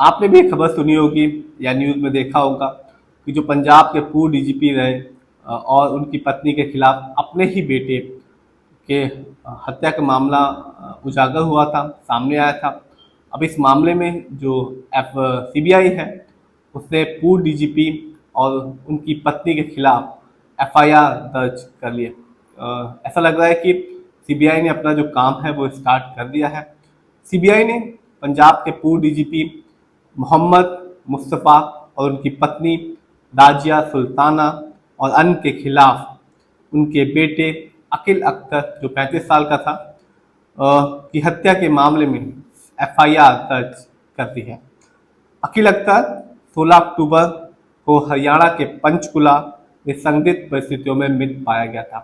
आपने भी एक खबर सुनी होगी या न्यूज़ में देखा होगा कि जो पंजाब के पूर्व डीजीपी रहे और उनकी पत्नी के खिलाफ अपने ही बेटे के हत्या का मामला उजागर हुआ था, सामने आया था। अब इस मामले में जो सीबीआई है उसने पूर्व डीजीपी और उनकी पत्नी के खिलाफ एफआईआर दर्ज कर लिया। ऐसा लग रहा है कि सीबीआई ने अपना जो काम है वो स्टार्ट कर दिया है। सीबीआई ने पंजाब के पूर्व डीजीपी मोहम्मद मुस्तफ़ा और उनकी पत्नी राजिया सुल्ताना और अन्य के खिलाफ उनके बेटे अकील अख्तर जो 35 साल का था की हत्या के मामले में एफआईआर दर्ज कर दी है। अकील अख्तर 16 अक्टूबर को हरियाणा के पंचकुला में संदिग्ध परिस्थितियों में मृत पाया गया था।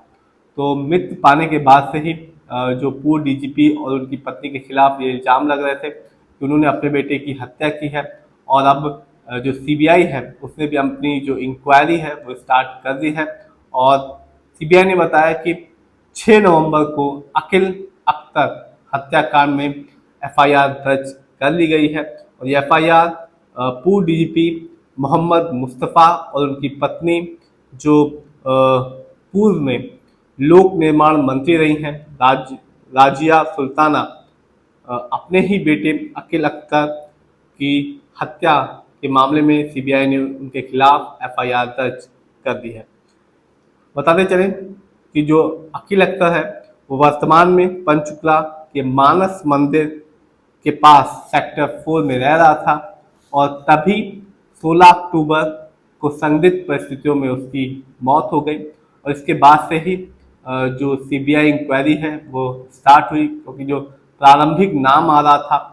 तो मृत पाने के बाद से ही जो पूर्व डीजीपी और उनकी पत्नी के खिलाफ ये इल्जाम लग रहे थे कि उन्होंने अपने बेटे की हत्या की है। और अब जो सीबीआई है उसने भी अपनी जो इंक्वायरी है वो स्टार्ट कर दी है। और सीबीआई ने बताया कि 6 नवंबर को अकील अख्तर हत्याकांड में एफआईआर दर्ज कर ली गई है। और ये एफआईआर पूर्व डीजीपी मोहम्मद मुस्तफ़ा और उनकी पत्नी जो पूर्व में लोक निर्माण मंत्री रही हैं राजिया सुल्ताना, अपने ही बेटे अकील अख्तर की हत्या के मामले में सीबीआई ने उनके खिलाफ एफआईआर दर्ज कर दी है। बताते चलें कि जो अकील अख्तर है वो वर्तमान में पंचकुला के मानस मंदिर के पास सेक्टर 4 में रह रहा था और तभी 16 अक्टूबर को संदिग्ध परिस्थितियों में उसकी मौत हो गई। और इसके बाद से ही जो सीबीआई इंक्वायरी है वो स्टार्ट हुई, क्योंकि जो प्रारंभिक नाम आ रहा था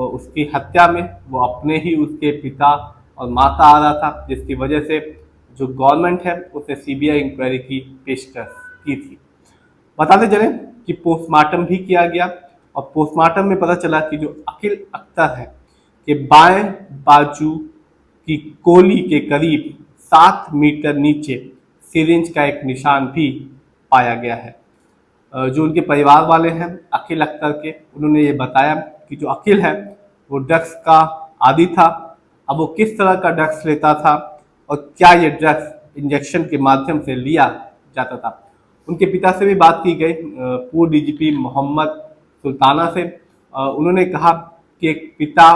उसकी हत्या में वो अपने ही उसके पिता और माता आ रहा था, जिसकी वजह से जो गवर्नमेंट है उसने सीबीआई इंक्वायरी की पेशकश की थी। बताते चलें कि पोस्टमार्टम भी किया गया और पोस्टमार्टम में पता चला कि जो अकील अख्तर है कि बाएं बाजू की कोली के करीब 7 मीटर नीचे सिरिंज का एक निशान भी पाया गया है। जो उनके परिवार वाले हैं अकील अख्तर के, उन्होंने ये बताया कि जो अकील है वो ड्रग्स का आदी था। अब वो किस तरह का ड्रग्स लेता था और क्या ये ड्रग्स इंजेक्शन के माध्यम से लिया जाता था। उनके पिता से भी बात की गई, पूर्व डीजीपी मोहम्मद सुल्ताना से। उन्होंने कहा कि एक पिता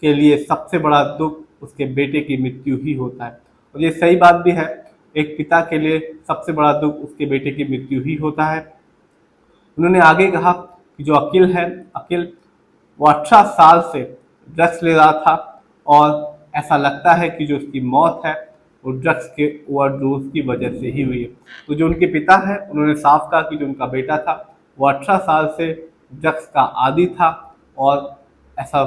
के लिए सबसे बड़ा दुख उसके बेटे की मृत्यु ही होता है। और ये सही बात भी है, एक पिता के लिए सबसे बड़ा दुख उसके बेटे की मृत्यु ही होता है। उन्होंने आगे कहा कि जो अकील वो 18 साल से ड्रग्स ले रहा था और ऐसा लगता है कि जो उसकी मौत है वो ड्रग्स के ओवरडोज की वजह से ही हुई है। तो जो उनके पिता है उन्होंने साफ कहा कि जो उनका बेटा था वो 18 साल से ड्रग्स का आदी था और ऐसा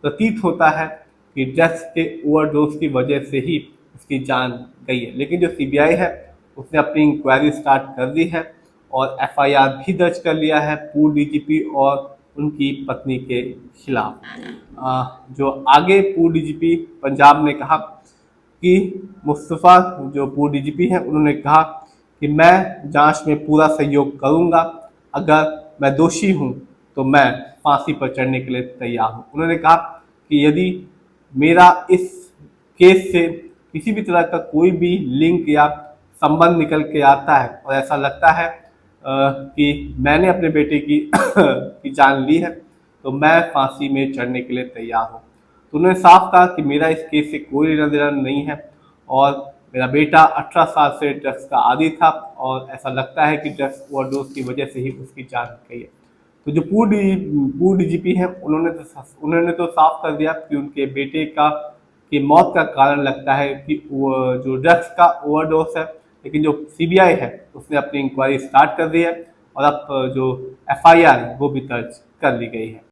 प्रतीत होता है कि ड्रग्स के ओवरडोज की वजह से ही उसकी जान गई है। लेकिन जो सीबीआई है उसने अपनी इंक्वायरी स्टार्ट कर दी है और एफआईआर भी दर्ज कर लिया है पूर्व डीजीपी और उनकी पत्नी के खिलाफ। जो आगे पूर्व डीजीपी पंजाब ने कहा कि मुस्तफ़ा जो पूर्व डीजीपी हैं उन्होंने कहा कि मैं जांच में पूरा सहयोग करूंगा, अगर मैं दोषी हूं तो मैं फांसी पर चढ़ने के लिए तैयार हूं। उन्होंने कहा कि यदि मेरा इस केस से किसी भी तरह का कोई भी लिंक या संबंध निकल के आता है और ऐसा लगता है कि मैंने अपने बेटे की जान ली है तो मैं फांसी में चढ़ने के लिए तैयार हूँ। तो उन्होंने साफ कहा कि मेरा इस केस से कोई लेना देना नहीं है और मेरा बेटा 18 साल से ड्रग्स का आदी था और ऐसा लगता है कि ड्रग्स ओवरडोज की वजह से ही उसकी जान गई है। तो जो पूर्व डीजीपी हैं उन्होंने तो साफ कर दिया कि उनके बेटे की मौत का कारण लगता है कि जो ड्रग्स का ओवरडोज है। लेकिन जो सीबीआई है उसने अपनी इंक्वायरी स्टार्ट कर दी है और अब जो एफआईआर है वो भी दर्ज कर ली गई है।